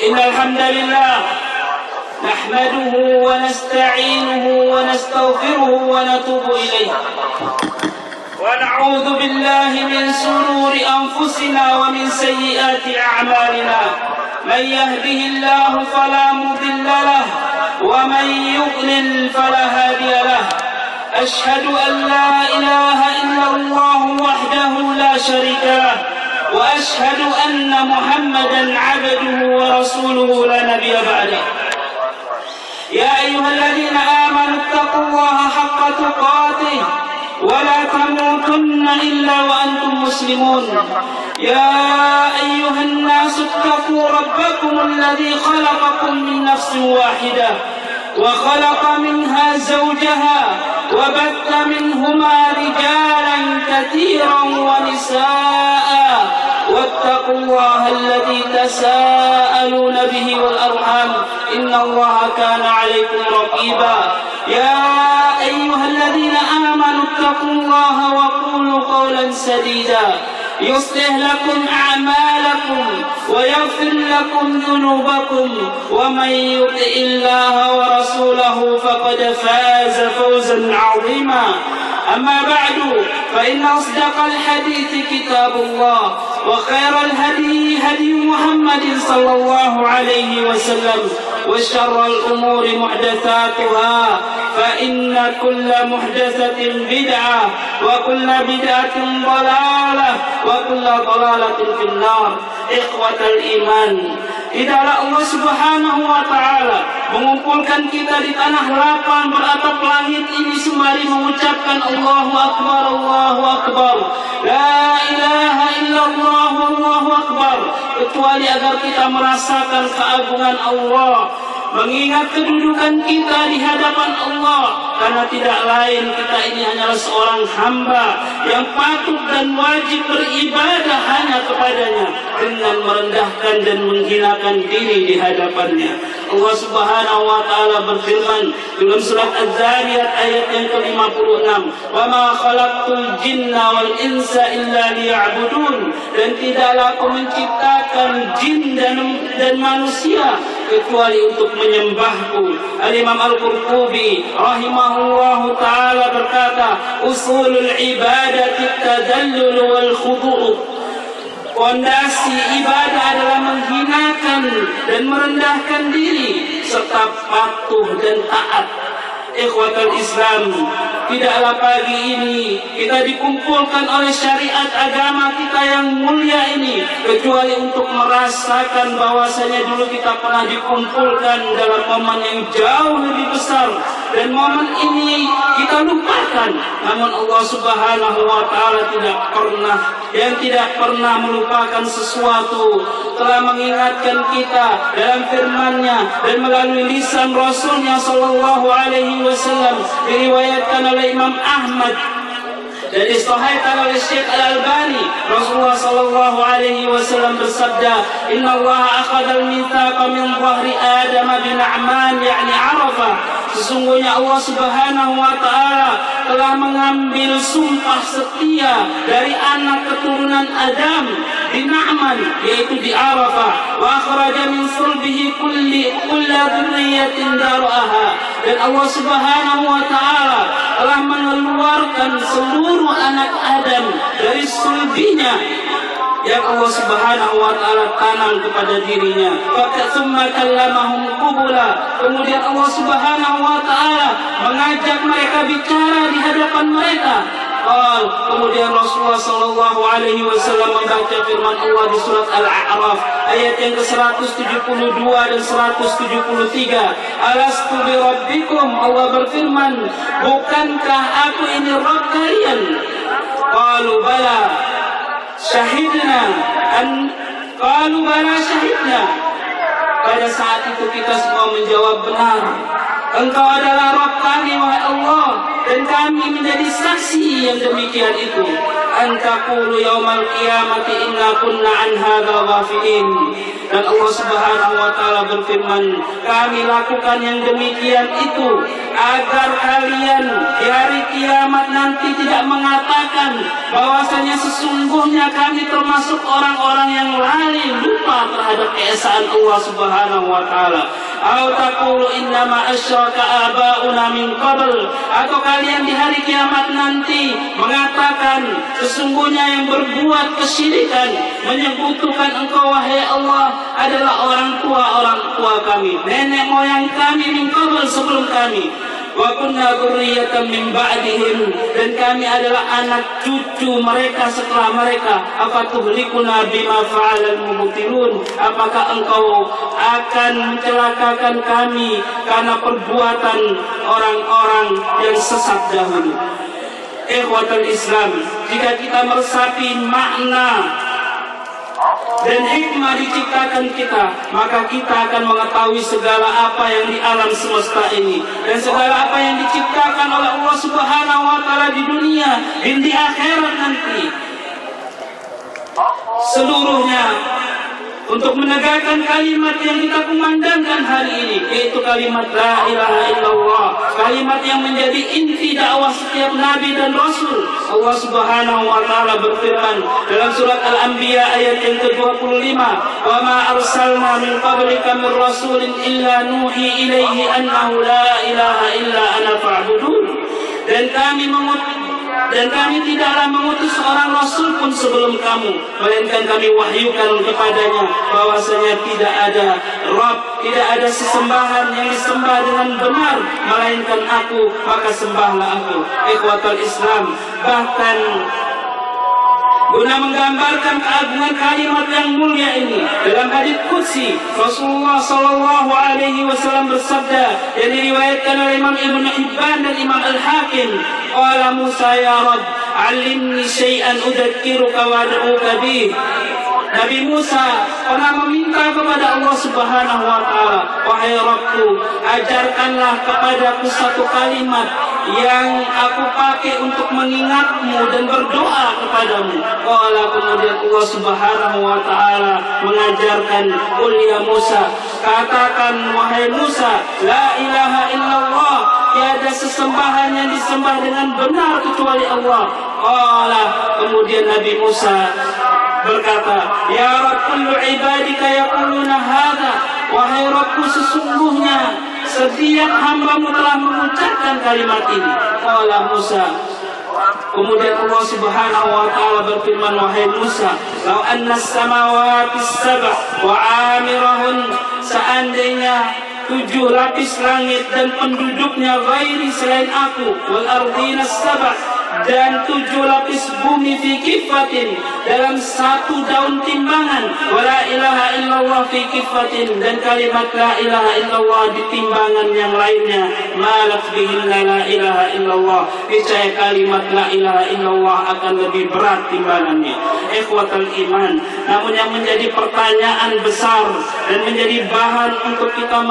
إن الحمد لله نحمده ونستعينه ونستغفره ونتوب إليه ونعوذ بالله من شرور أنفسنا ومن سيئات أعمالنا من يهده الله فلا مضل له ومن يضلل فلا هادي له أشهد أن لا إله إلا الله وحده لا شريك له وأشهد أن محمدا عبده ورسوله لا نبي بعده يا أيها الذين آمنوا اتقوا الله حق تقاته ولا تموتن إلا وأنتم مسلمون يا أيها الناس اتقوا ربكم الذي خلقكم من نفس واحدة وخلق منها زوجها وبث منهما رجالا كثيرا ونساء واتقوا الله الذي تساءلون به والأرحام إن الله كان عليكم رقيبا يا أيها الذين آمنوا اتقوا الله وقولوا قولا سديدا يصلح لكم أعمالكم ويغفر لكم ذنوبكم ومن يطع الله ورسوله فقد فاز فوزا عظيما أما بعد فإن أصدق الحديث كتاب الله وخير الهدي هدي محمد صلى الله عليه وسلم وشر الأمور محدثاتها فإن كل محدثة بدعة وكل بدعة ضلالة وكل ضلالة في النار إخوة الإيمان. Tidaklah Allah Subhanahu wa Ta'ala mengumpulkan kita di tanah lapang beratap langit ini sembari mengucapkan Allahu Akbar, Allahu Akbar, La ilaha illallah, Allahu Akbar, kecuali agar kita merasakan keagungan Allah, mengingat kedudukan kita di hadapan Allah, karena tidak lain kita ini hanyalah seorang hamba yang patut dan wajib beribadah hanya kepadanya dengan merendahkan dan menghinakan diri di hadapannya. Allah Subhanahu wa Ta'ala berfirman dalam surat Az-Zariyat ayat yang ke-56, "Wa ma khalaqtul jinna wal insa illa liya'budun." Dan tidaklah aku menciptakan jin dan manusia kecuali untuk menyembahku. Al-Imam Al-Qurtubi rahimahullahu ta'ala berkata, usulul ibadati tadallul wal khudu'. Fondasi ibadah adalah menghinakan dan merendahkan diri serta patuh dan taat. Ikhwatul Islam, tidaklah pagi ini kita dikumpulkan oleh syariat agama kita yang mulia ini kecuali untuk merasakan bahwasanya dulu kita pernah dikumpulkan dalam momen yang jauh lebih besar, dan momen ini kita lupakan. Namun Allah Subhanahu wa Ta'ala tidak pernah melupakan sesuatu, telah mengingatkan kita dalam firman-Nya dan melalui lisan Rasul-Nya sallallahu alaihi wasallam, diriwayatkan oleh Imam Ahmad dan disahihkan oleh Syekh Al-Albani. Rasulullah sallallahu alaihi wasallam bersabda, "Inna Allah akhadha al-mithaqa min dhahri Adam bin Na'man yakni Arafah." Sesungguhnya Allah Subhanahu wa Ta'ala telah mengambil sumpah setia dari anak keturunan Adam di Na'man, yaitu di Arafah. Wa akhraja min sulbihi kulla dhurriyyatin dar'aha. Dan Allah Subhanahu wa Ta'ala telah mengeluarkan seluruh anak Adam dari sulbinya yang Allah Subhanahu wa Ta'ala tanam kepada dirinya. Thumma kallamahum qubula. Kemudian Allah Subhanahu wa Ta'ala mengajak mereka bicara di hadapan mereka. Kemudian Rasulullah sallallahu alaihi wasallam membaca firman Allah di surat Al-A'raf ayat yang ke-172 dan 173. Alastu bi rabbikum. Allah berfirman, bukankah aku ini Rabb kalian? Qalu bala syahidna qalu bala syahidna. Pada saat itu kita semua menjawab, benar, Engkau adalah Rabb kami, wahai Allah, dan kami menjadi saksi yang demikian itu. Antaqulu yaumal qiyamati inna kunna an hadza ghafilin. Dan Allah Subhanahu wa Ta'ala berfirman, kami lakukan yang demikian itu agar kalian di hari kiamat nanti tidak mengatakan bahwasanya sesungguhnya kami termasuk orang-orang yang lalai lupa terhadap keesaan Allah Subhanahu wa taala. Atau taqulu innama asyraka aba'una min qabl, atau kalian di hari kiamat nanti mengatakan sesungguhnya yang berbuat kesyirikan menyekutukan Engkau wahai Allah adalah orang tua kami, nenek moyang kami min qabl sebelum kami. Wa kunna dzurriyyatan min ba'dihim, dan kami adalah anak cucu mereka setelah mereka. Afatuhlikuna bima fa'alal mubtilun, apakah engkau akan mencelakakan kami karena perbuatan orang-orang yang sesat dahulu. Ikhwatul Islam, jika kita meresapi makna dan hikmah diciptakan kita, maka kita akan mengetahui segala apa yang di alam semesta ini dan segala apa yang diciptakan oleh Allah Subhanahu wa taala di dunia dan di akhirat nanti. Seluruhnya untuk menegakkan kalimat yang kita kumandangkan hari ini, yaitu kalimat la ilaha illallah, kalimat yang menjadi inti dakwah setiap nabi dan rasul. Allah Subhanahu wa taala berfirman dalam surat Al-Anbiya ayat yang ke-25, "Wa ma arsalna min qablika min rasulin illa nuhi ilaihi annahu la ilaha illa ana fa'budun." Dan kami tidaklah mengutus seorang rasul pun sebelum kamu, melainkan kami wahyukan kepadanya bahwasanya tidak ada Rabb, tidak ada sesembahan yang disembah dengan benar melainkan aku, maka sembahlah aku. Ikhwatul Islam, bahkan guna menggambarkan keagungan kalimat yang mulia ini, dalam hadits qudsi Rasulullah sallallahu alaihi wasallam bersabda yang diriwayatkan oleh Imam Ibnu Hibban dan Imam Al-Hakim, qala Musa ya Rabb, 'allimni syai'an udzakkiruka wa ad'uka bih. Nabi Musa pernah meminta kepada Allah Subhanahu wa taala, wahai Rabbku, ajarkanlah kepadaku satu kalimat yang aku pakai untuk mengingatmu dan berdoa kepadamu. Kemudian Allah Subhanahu wa taala mengajarkan, qul ya Musa, katakan wahai Musa, la ilaha illallah, tiada sesembahan yang disembah dengan benar kecuali Allah. Kemudian Nabi Musa berkata, ya Rabb, kullu ibadika yaquluna hadza, wahai Rabbku, sesungguhnya setiap hambamu telah mengucapkan kalimat ini. Musa, kemudian Allah Subhanahu wa taala berfirman, wahai Musa, law anna as-samawati as-sab' wa 'amirahun, seandainya 7 lapis langit dan penduduknya ghairi selain aku, wal ardina as-sab', dan 7 lapis bumi fi kifatin, dalam 1 daun timbangan, wala ilaha illallah fi kifatin, dan kalimat la ilaha illallah di timbangan yang lainnya, malak bihinna la ilaha illallah, niscaya kalimat la ilaha illallah akan lebih berat timbangannya. Ikhwatul iman, namun yang menjadi pertanyaan besar dan menjadi bahan untuk kita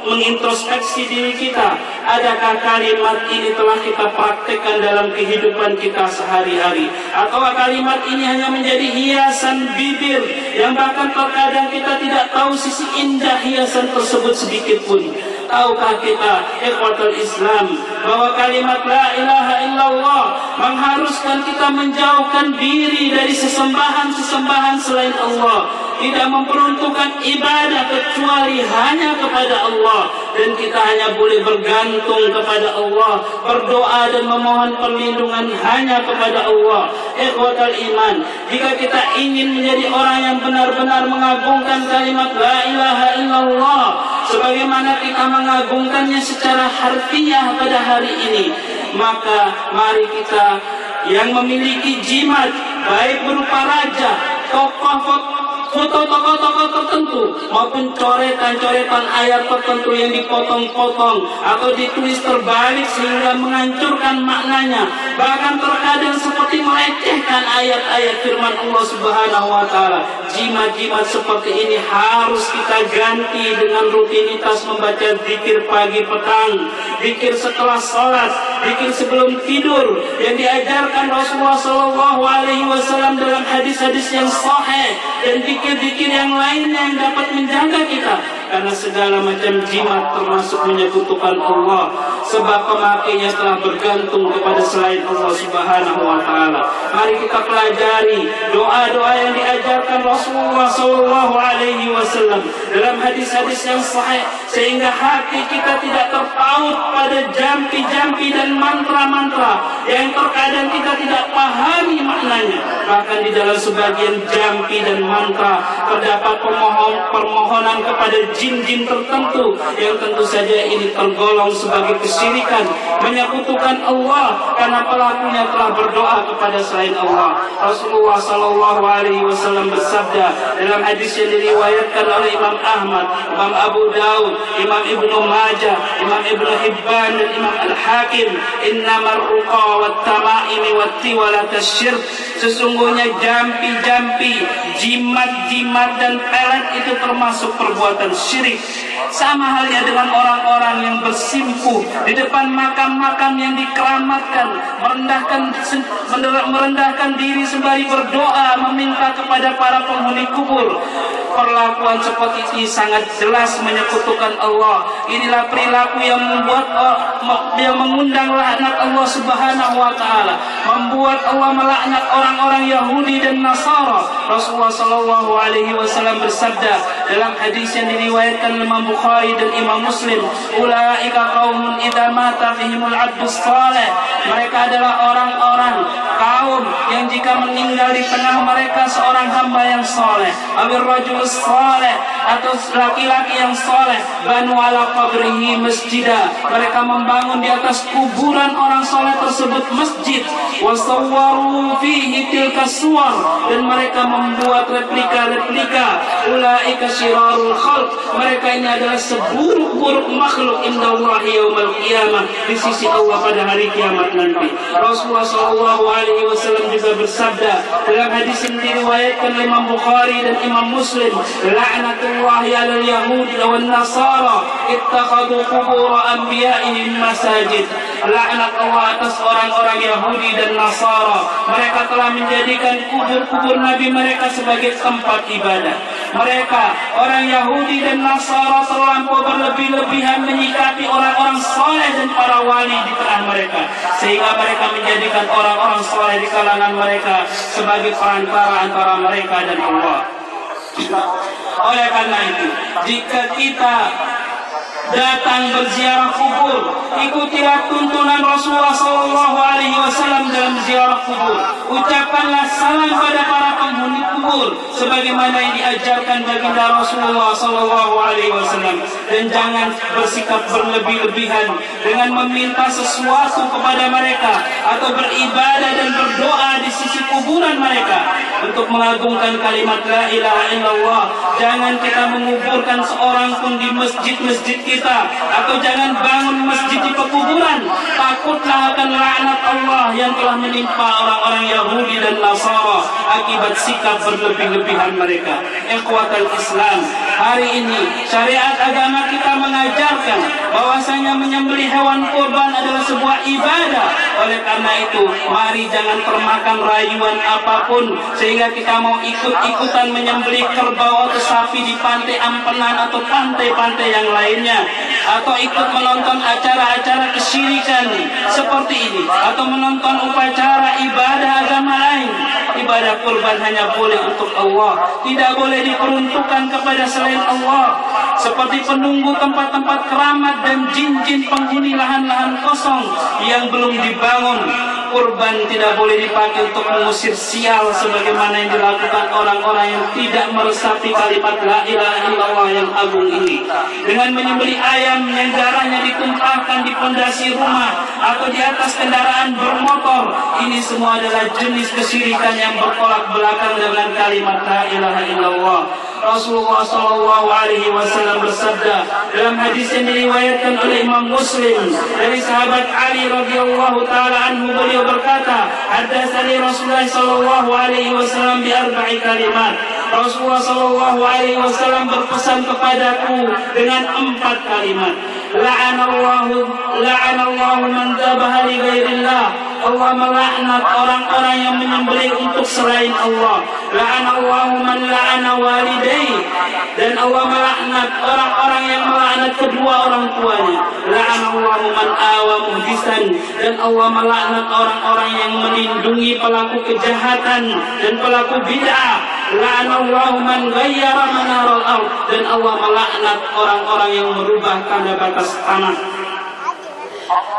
mengintrospeksi diri kita, adakah kalimat ini telah kita praktekkan dalam kehidupan kita sehari-hari, atau kalimat ini hanya menjadi hiasan bibir yang bahkan terkadang kita tidak tahu sisi indah hiasan tersebut sedikit pun. Tahukah kita, ikhwatul Islam, bahwa kalimat la ilaha illallah mengharuskan kita menjauhkan diri dari sesembahan-sesembahan selain Allah, tidak memperuntukkan ibadah kecuali hanya kepada Allah, dan kita hanya boleh bergantung kepada Allah, berdoa dan memohon perlindungan hanya kepada Allah. Ikhwatul iman, jika kita ingin menjadi orang yang benar-benar mengagungkan kalimat la ilaha illallah sebagaimana kita mengagungkannya secara harfiah pada hari ini, maka mari kita yang memiliki jimat, baik berupa raja, foto tokoh-tokoh tertentu maupun coretan-coretan ayat tertentu yang dipotong-potong atau ditulis terbalik sehingga menghancurkan maknanya, bahkan terkadang seperti melecehkan ayat-ayat firman Allah Subhanahu wa taala. Jimat-jimat seperti ini harus kita ganti dengan rutinitas membaca zikir pagi petang, zikir setelah salat, zikir sebelum tidur yang diajarkan Rasulullah Sallallahu Alaihi Wasallam dalam hadis-hadis yang sahih, dan zikir-zikir yang lainnya yang dapat menjaga kita. Karena segala macam jimat termasuk menyekutukan Allah, sebab pemakainya telah bergantung kepada selain Allah Subhanahu wa Ta'ala. Mari kita pelajari doa-doa yang diajarkan Rasulullah Sallallahu Alaihi Wasallam dalam hadis-hadis yang sahih, sehingga hati kita tidak terpaut pada jampi-jampi dan mantra-mantra yang terkadang kita tidak pahami maknanya. Bahkan di dalam sebagian jampi dan mantra terdapat permohonan kepada jin-jin tertentu yang tentu saja ini tergolong sebagai kesyirikan, menyekutukan Allah karena pelakunya telah berdoa kepada selain Allah. Rasulullah Sallallahu Alaihi Wasallam bersabda dalam hadis yang diriwayatkan oleh Imam Ahmad, Imam Abu Daud, Imam Ibnu Majah, Imam Ibnu Hibban dan Imam Al-Hakim, innamar ruqa wat tama'imi wat tiwalat asyirk. Sesungguhnya jampi-jampi, jimat-jimat dan pelet itu termasuk perbuatan syirik. Sama halnya dengan orang-orang yang bersimpuh di depan makam-makam yang dikeramatkan, merendahkan diri sembari berdoa meminta kepada para penghuni kubur. Perlakuan seperti ini sangat jelas menyekutukan Allah. Inilah perilaku yang mengundang laknat Allah Subhanahu wa Ta'ala, membuat Allah melaknat orang-orang Yahudi dan Nasara. Rasulullah Sallallahu Alaihi Wasallam bersabda dalam hadis yang diriwayatkan Imam Bukhari dan Imam Muslim, ulaika qaumun idza mata fihimul abdus salih. Mereka adalah orang-orang kaum yang jika meninggal di tengah mereka seorang hamba yang saleh, awir rajul saleh, atau laki-laki yang saleh, banu ala qabrihi masjidah. Mereka membangun di atas kuburan orang saleh tersebut masjid, wasawwaru fihi tilka suwar, dan mereka membuat replika-replika. Ulaika syirarul khalq. Mereka ini adalah seburuk-buruk makhluk indallahi yaumil qiyamah, di sisi Allah pada hari kiamat nanti. Rasulullah Sallallahu Alaihi Wasallam juga bersabda dalam hadis yang diriwayatkan Imam Bukhari dan Imam Muslim, la'natullahi 'alal yahudi wan nasara ittakhadhu qubur anbiya'ihim masajid. Laknat Allah atas orang-orang Yahudi dan Nasara. Mereka telah menjadikan kubur-kubur Nabi mereka sebagai tempat ibadah. Mereka, orang Yahudi dan Nasara, terlampau berlebih-lebihan menyikapi orang-orang soleh dan para wali di tengah mereka, sehingga mereka menjadikan orang-orang soleh di kalangan mereka sebagai perantara antara mereka dan Allah. Oleh karena itu, jika kita datang berziarah kubur, ikutilah tuntunan Rasulullah Sallallahu Alaihi Wasallam dalam ziarah kubur. Ucapkanlah salam pada para penghuni kubur sebagaimana yang diajarkan baginda Rasulullah Sallallahu Alaihi Wasallam, dan jangan bersikap berlebih-lebihan dengan meminta sesuatu kepada mereka atau beribadah dan berdoa di sisi kuburan mereka untuk mengagungkan kalimat la ilaha illallah. Jangan kita menguburkan seorang pun di masjid-masjid kita, atau jangan bangun masjid di pekuburan. Takutlah akan laknat Allah yang telah menimpa orang-orang Yahudi dan Nasara akibat sikap berlebih-lebihan mereka. Ikhwatal Islam, hari ini syariat agama kita mengajarkan bahwasanya menyembelih hewan kurban adalah sebuah ibadah. Oleh karena itu, mari jangan termakan rayuan apapun sehingga kita mau ikut-ikutan menyembelih kerbau atau sapi di pantai Ampenan atau pantai-pantai yang lainnya, atau ikut menonton acara-acara kesyirikan seperti ini, atau menonton upacara ibadah agama lain. Ibadah kurban hanya boleh untuk Allah, tidak boleh diperuntukkan kepada selain Allah, seperti penunggu tempat-tempat keramat dan jin-jin penghuni lahan-lahan kosong yang belum dibangun. Kurban tidak boleh dipakai untuk mengusir sial sebagaimana yang dilakukan orang-orang yang tidak meresapi kalimat la ilaha illallah yang agung ini, dengan menyembelih ayam yang darahnya ditumpahkan di pondasi rumah atau di atas kendaraan bermotor. Ini semua adalah jenis kesyirikan yang bertolak belakang dengan kalimat la ilaha illallah. Rasulullah Sallallahu Alaihi Wasallam bersabda dalam hadis yang diriwayatkan oleh Imam Muslim dari sahabat Ali radhiyallahu taala anhu, beliau berkata, haddatsani Rasulullah Sallallahu Alaihi Wasallam bi arba'i kalimat. Rasulullah Sallallahu Alaihi Wasallam berpesan kepadaku dengan 4 kalimat. la'anallahu man dzabaha li ghairillah. Allah melaknat orang-orang yang menyembelih untuk selain Allah. La'anallahu man la'ana walidayhi, dan Allah melaknat orang-orang yang melaknat kedua orang tuanya. La'anallahu man awa muhdisan, dan Allah melaknat orang-orang yang melindungi pelaku kejahatan dan pelaku bid'ah. La'anallahu man ghayyara manaral ardh, dan Allah melaknat orang-orang yang merubah tanda batas tanah.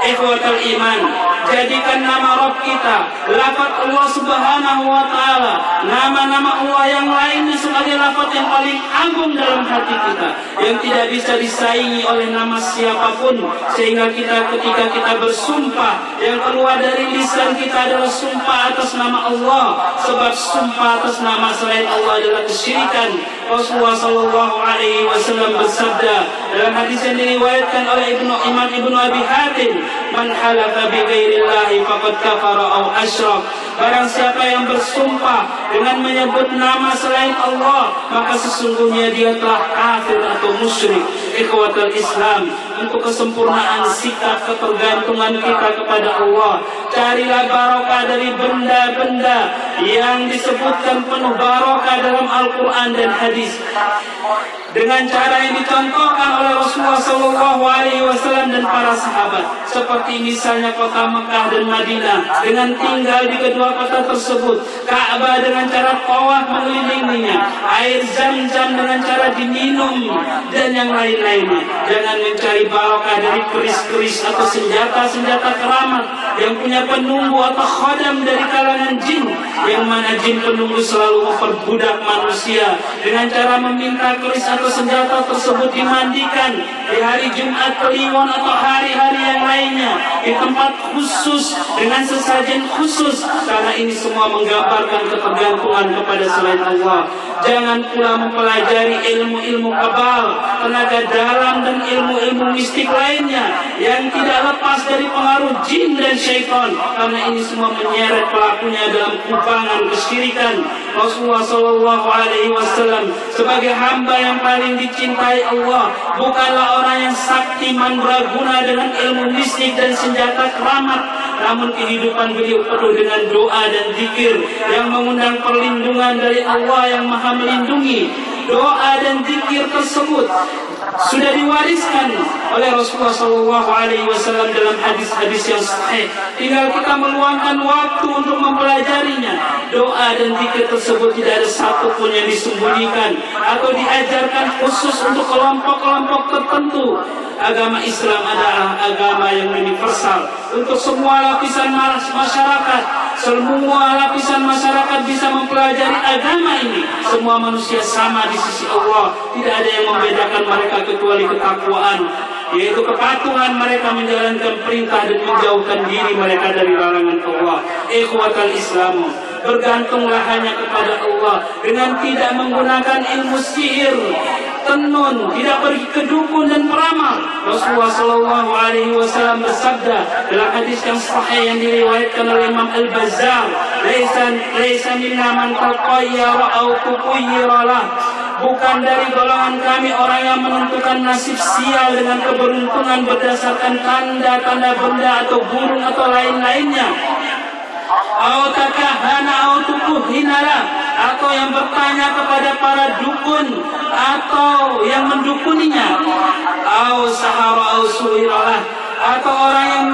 Ikhwatal iman, jadikan nama Rabb kita, lafaz Allah Subhanahu wa Ta'ala, nama-nama Allah yang lainnya sebagai lafaz yang paling agung dalam hati kita, yang tidak bisa disaingi oleh nama siapapun, sehingga kita ketika kita bersumpah, yang keluar dari lisan kita adalah sumpah atas nama Allah, sebab sumpah atas nama selain Allah adalah kesyirikan. Rasulullah sallallahu alaihi wasallam bersabda dalam hadis yang diriwayatkan oleh Imam Ibnu Abi Hatim, "Man halafa bi ghairillahi faqad kafara aw asyrak." Barang siapa yang bersumpah dengan menyebut nama selain Allah, maka sesungguhnya dia telah kafir atau musyrik. Ikhwatul Islam, untuk kesempurnaan sikap ketergantungan kita kepada Allah, carilah barokah dari benda-benda yang disebutkan penuh barokah dalam Al-Quran dan hadis, dengan cara yang dicontohkan oleh Rasulullah SAW dan para sahabat, seperti misalnya kota Mekah dan Madinah dengan tinggal di kedua kota tersebut, Ka'bah dengan cara tawaf mengelilinginya, air Zam-Zam dengan cara diminum, dan yang lain-lainnya. Jangan mencari barokah dari keris-keris atau senjata-senjata keramat yang punya penunggu atau khodam dari kalangan jin, yang mana jin penunggu selalu memperbudak manusia dengan cara meminta keris atau senjata tersebut dimandikan di hari Jumat Kliwon atau hari-hari yang lainnya di tempat khusus dengan sesajen khusus, karena ini semua menggambarkan ketergantungan kepada selain Allah. Jangan pula mempelajari ilmu-ilmu kabal, tenaga dalam, dan ilmu-ilmu mistik lainnya yang tidak lepas dari pengaruh jin dan syaitan, karena ini semua menyeret pelakunya dalam kubangan kesyirikan. Rasulullah SAW sebagai hamba yang paling dicintai Allah bukanlah orang yang sakti mandraguna dengan ilmu mistik dan senjata keramat, namun kehidupan beliau penuh dengan doa dan zikir yang mengundang perlindungan dari Allah yang Maha Melindungi. Doa dan zikir tersebut sudah diwariskan oleh Rasulullah SAW dalam hadis-hadis yang sahih. Tinggal kita meluangkan waktu untuk mempelajarinya. Doa dan zikir tersebut tidak ada satupun yang disembunyikan atau diajarkan khusus untuk kelompok-kelompok tertentu. Agama Islam adalah agama yang universal untuk semua lapisan masyarakat. Semua lapisan masyarakat bisa mempelajari agama ini. Semua manusia sama di sisi Allah. Tidak ada yang membedakan mereka kecuali ketakwaan, yaitu kepatuhan mereka menjalankan perintah dan menjauhkan diri mereka dari larangan Allah. Ikhwatal Islam, bergantunglah hanya kepada Allah dengan tidak menggunakan ilmu sihir, tenun, tidak pergi ke dukun dan peramal. Rasulullah SAW bersabda dalam hadis yang sahih yang diriwayatkan oleh Imam Al-Bazzar, "Laisa minna man taqayyara aw tuqayyira lah." Bukan dari golongan kami orang yang menentukan nasib sial dengan keberuntungan berdasarkan tanda-tanda benda atau burung atau lain-lainnya. Au takahana au tukuhinalah, atau yang bertanya kepada para dukun atau yang mendukuninya. Au sahara au suhiralah, atau orang yang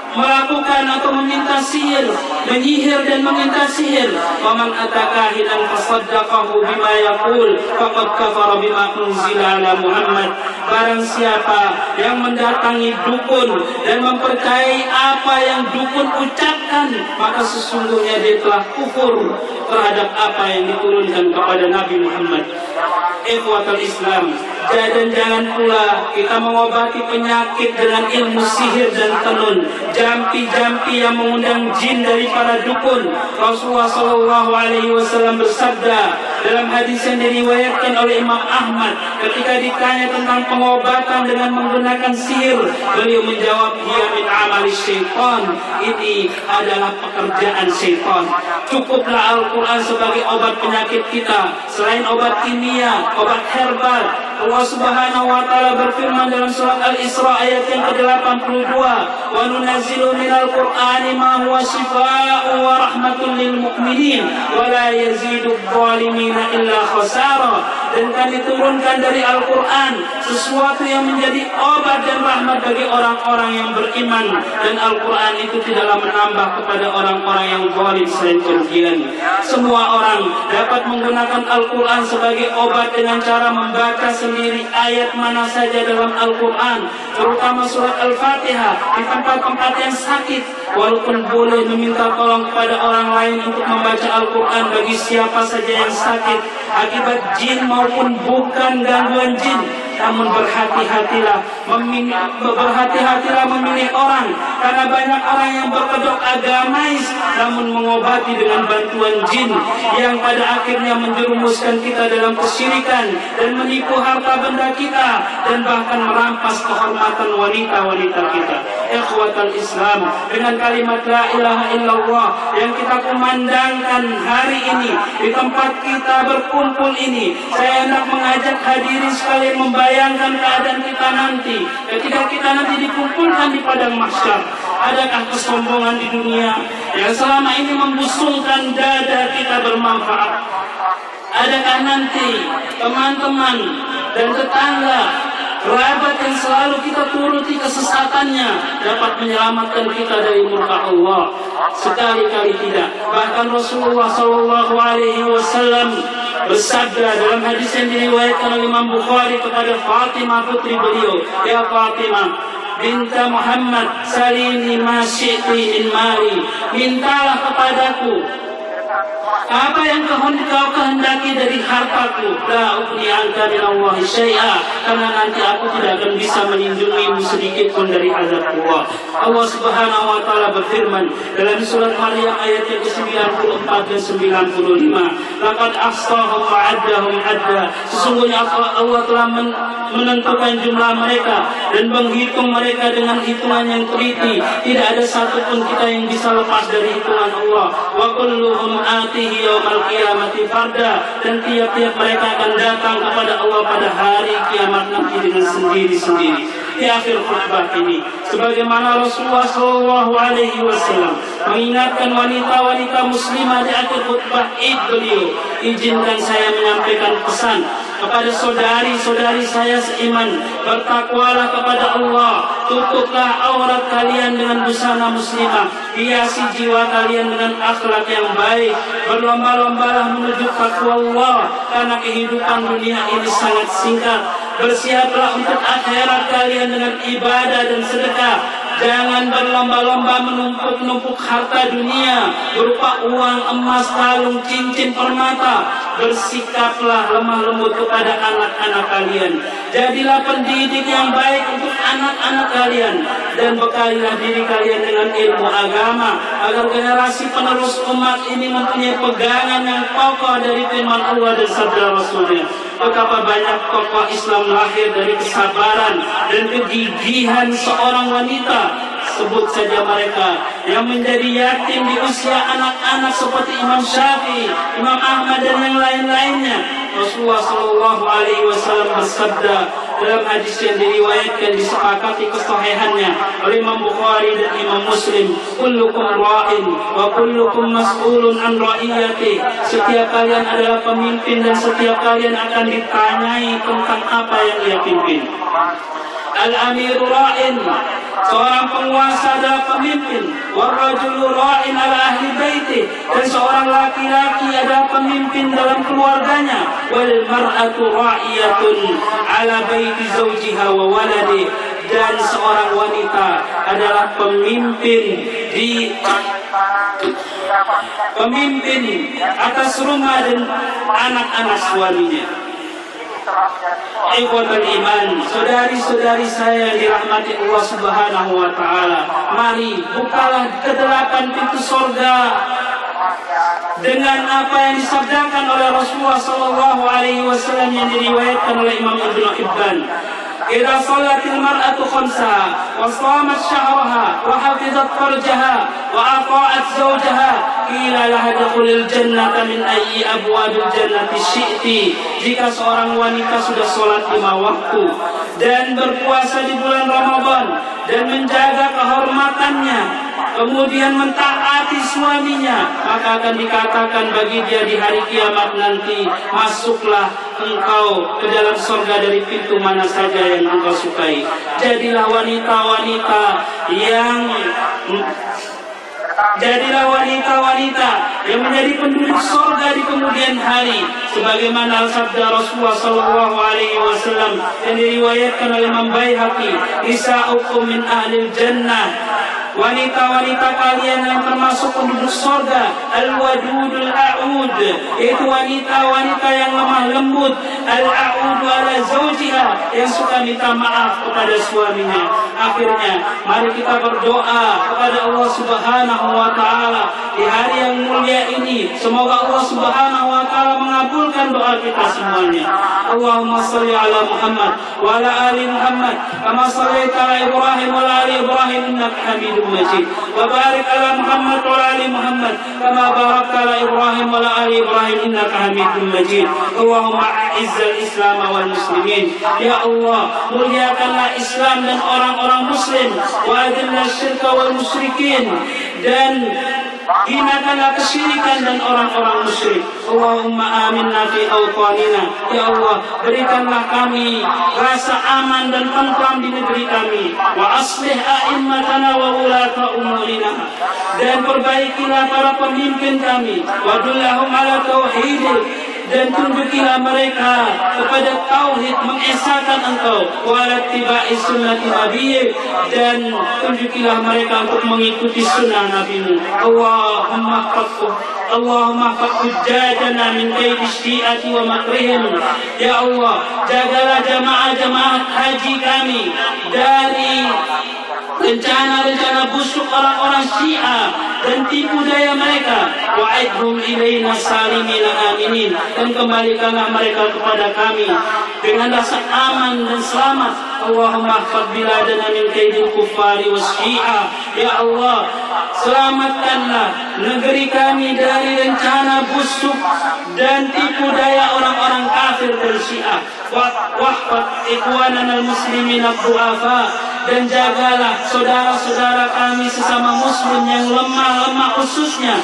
melakukan atau meminta sihir, menyihir dan meminta sihir. Waman atakahinan fasaddaqahu bima yaqul faqad kafara bima unzila ala Muhammad. Barang siapa yang mendatangi dukun dan mempercayai apa yang dukun ucapkan, maka sesungguhnya dia telah kufur terhadap apa yang diturunkan kepada Nabi Muhammad. Ikhwatul Islam, dan jangan pula kita mengobati penyakit dengan ilmu sihir dan tenun, jampi-jampi yang mengundang jin dari para dukun. Rasulullah SAW bersabda dalam hadis yang diriwayatkan oleh Imam Ahmad, ketika ditanya tentang pengobatan dengan menggunakan sihir, beliau menjawab, "Hiya min amali syaitan." Ini adalah pekerjaan syaitan. Cukuplah Al-Quran sebagai obat penyakit kita. Selain obat kimia, obat herbal, Allah Subhanahu wa taala berfirman dalam surat Al-Isra ayat yang ke-82, "Wa nunazzilu minal Qur'ani ma huwa shifaa'un wa rahmatun lil mu'minin wa la yazidudz zalimina illa khasara." Dan kami turunkan dari Al-Quran sesuatu yang menjadi obat dan rahmat bagi orang-orang yang beriman, dan Al-Quran itu tidaklah menambah kepada orang-orang yang zalim selain kerugian. Semua orang dapat menggunakan Al-Quran sebagai obat dengan cara membaca sendiri ayat mana saja dalam Al-Quran, terutama surat Al-Fatihah di tempat-tempat yang sakit, walaupun boleh meminta tolong kepada orang lain untuk membaca Al-Quran bagi siapa saja yang sakit akibat jin maupun bukan gangguan jin. Namun berhati-hatilah memilih orang, karena banyak orang yang berkedok agamais namun mengobati dengan bantuan jin, yang pada akhirnya menjerumuskan kita dalam kesyirikan dan menipu harta benda kita dan bahkan merampas kehormatan wanita-wanita kita. Ikhwatal Islam, dengan kalimat la ilaha illallah yang kita kumandangkan hari ini di tempat kita berkumpul ini, saya hendak mengajak hadirin sekalian membayangkan keadaan kita nanti ketika kita nanti dikumpulkan di padang mahsyar. Adakah kesombongan di dunia yang selama ini membusungkan dada kita bermanfaat? Adakah nanti teman-teman dan tetangga, kerabat yang selalu kita turuti kesesatannya dapat menyelamatkan kita dari murka Allah? Sekali-kali tidak. Bahkan Rasulullah SAW bersabda dalam hadis yang diriwayatkan oleh Imam Bukhari kepada Fatimah putri beliau, "Ya Fatimah binta Muhammad, salini ma syi'ti min mali." Mintalah kepadaku apa yang kau kehendaki dari hartaku. La ughni anka min Allahi syai'a, karena nanti aku tidak akan bisa melindungimu sedikit pun dari azab Allah. Allah Subhanahu wa taala berfirman dalam surat Maryam ayat yang ke-94 dan 95, "Laqad ahsahum wa 'addahum 'adda." Sesungguhnya Allah telah menentukan jumlah mereka dan menghitung mereka dengan hitungan yang teliti. Tidak ada satupun kita yang bisa lepas dari hitungan Allah. Wa kulluhum atihi yaumal qiyamati farda, dan tiap-tiap mereka akan datang kepada Allah pada hari kiamat nanti dengan sendiri-sendiri. Di akhir khutbah ini, sebagaimana Rasulullah SAW mengingatkan wanita-wanita muslimah di akhir khutbah Id beliau, izinkan saya menyampaikan pesan kepada saudari-saudari saya seiman. Bertakwalah kepada Allah, tutuplah aurat kalian dengan busana muslimah, hiasi jiwa kalian dengan akhlak yang baik, berlomba-lombalah menuju takwa Allah, karena kehidupan dunia ini sangat singkat. Bersiaplah untuk akhirat kalian dengan ibadah dan sedekah. Jangan berlomba-lomba menumpuk-numpuk harta dunia berupa uang, emas, kalung, cincin, permata. Bersikaplah lemah lembut kepada anak-anak kalian. Jadilah pendidik yang baik untuk anak-anak kalian, dan bekalilah diri kalian dengan ilmu agama, agar generasi penerus umat ini mempunyai pegangan yang kokoh dari firman Allah dan sabda Rasulnya. Betapa banyak tokoh Islam lahir dari kesabaran dan kegigihan seorang wanita. Sebut saja mereka yang menjadi yatim di usia anak-anak seperti Imam Syafi'i, Imam Ahmad dan yang lain-lainnya. Rasulullah SAW bersabda dalam hadis yang diriwayatkan disepakati kesahihannya oleh Imam Bukhari dan Imam Muslim, "Kullukum ra'in wa kullukum mas'ulun an ra'iyati." Setiap kalian adalah pemimpin dan setiap kalian akan ditanyai tentang apa yang ia pimpin. Al-amiru ra'in, seorang penguasa adalah pemimpin. Warrajulu ra'in ala ahli baiti, dan seorang laki-laki adalah pemimpin dalam keluarganya. Wal mar'atu ra'iyatun ala baiti zawjiha wa waladi, dan seorang wanita adalah pemimpin atas rumah dan anak-anak suaminya. Ikhwatul iman, saudari-saudari saya yang dirahmati Allah Subhanahu wa taala, mari bukalah ke-8 pintu surga dengan apa yang disabdakan oleh Rasulullah SAW yang diriwayatkan oleh Imam Ibnu Hibban. إذا صلت المرأة خمسها وصامت شهرها وحفظت فرجها وأطاعت زوجها قيل لها ادخل الجنة من أي أبواب الجنة شئت. Jika seorang wanita sudah sholat 5 waktu dan berpuasa di bulan Ramadan dan menjaga kehormatannya, kemudian mentaati suaminya, maka akan dikatakan bagi dia di hari kiamat nanti, masuklah engkau ke dalam surga dari pintu mana saja yang engkau sukai. Jadilah wanita-wanita yang menjadi penduduk surga di kemudian hari, sebagaimana sabda Rasulullah sallallahu alaihi wasallam yang diriwayatkan oleh Imam Baihaqi, nisa'ukum min ahlil jannah, wanita-wanita kalian yang termasuk penduduk surga, al-wadudul a'ud, yaitu wanita-wanita yang lemah lembut, al-a'ud ala zawjiha, yang suka minta maaf kepada suaminya. Akhirnya mari kita berdoa kepada Allah Subhanahu wa taala di hari yang mulia ini. Semoga Allah Subhanahu wa taala mengabulkan doa kita semuanya. Allahumma shalli ala Muhammad wa ala ali Muhammad kama shallaita ala Ibrahim wa ala ali Ibrahim innaka Hamidum Majid. Wa barik ala Muhammad wa ala ali Muhammad kama barakta ala Ibrahim wa ala ali Ibrahim innaka Hamidum Majid. Allahumma a'izzal Islam wal muslimin. Ya Allah, muliakanlah Islam dan orang-orang muslim, wa adillah syirka wal musyrikin, dan hinakanlah kesyirikan dan orang-orang musyrik. Allahumma aminna fi awtanina. Ya Allah, berikanlah kami rasa aman dan tentram di negeri kami. Wa aslih a'immatana wa ulata umurina, dan perbaikilah para pemimpin kami. Wa dullahum ala tauhid, dan tunjukilah mereka kepada tauhid, mengesahkan Engkau, wa attiba'i sunnati nabiyyik, dan tunjukilah mereka untuk mengikuti sunnah Nabi-Mu. Allahumma hujjajana min kaidi syi'ati wa makrihim. Ya Allah, jagalah jamaah-jamaah haji kami dari rencana-rencana busuk orang-orang Syiah dan tipu daya mereka. Wa'idhum ilaina salimina aminin, dan kembalikanlah mereka kepada kami dengan rasa aman dan selamat. Allahumma hfadz biladana min kaidil kuffari was Syiah. Ya Allah, selamatkanlah negeri kami dari rencana busuk dan tipu daya orang-orang kafir dan Syiah. Wahfadz ikhwanana al-muslimin ad-du'afa, dan jagalah saudara-saudara kami sesama muslim yang lemah khususnya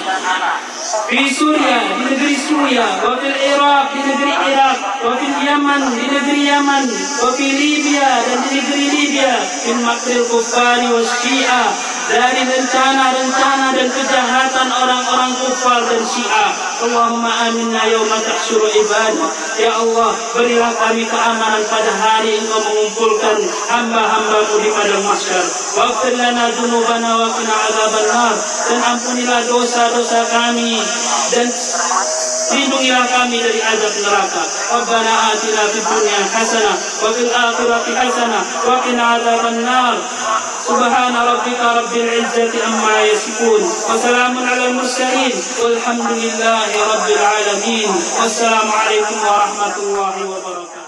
di Suria, di negeri Suria, wa fil Iraq, di negeri Irak, wa fil Yaman, di negeri Yaman, wa fil Libya, dan di negeri Libya, min makril kuffari was Syiah, dari rencana-rencana dan kejahatan orang-orang kufar dan Syiah. Allahumma aminna yawma tahsyuru ibadah. Ya Allah, berilah kami keamanan pada hari Engkau mengumpulkan hamba-hamba-Mu di padang mahsyar. Waghfir lana dzunubana wa qina adzabannar, dan ampunilah dosa-dosa kami dan lindungilah kami dari azab neraka. Rabbana atina fid dunya hasanah wa fil akhirati hasanah wa qina adzabannar. Subhana rabbika rabbil izzati amma yasifun, wa salamun alal mursalin, walhamdulillahi rabbil alamin. Wassalamu alaikum warahmatullahi wabarakatuh.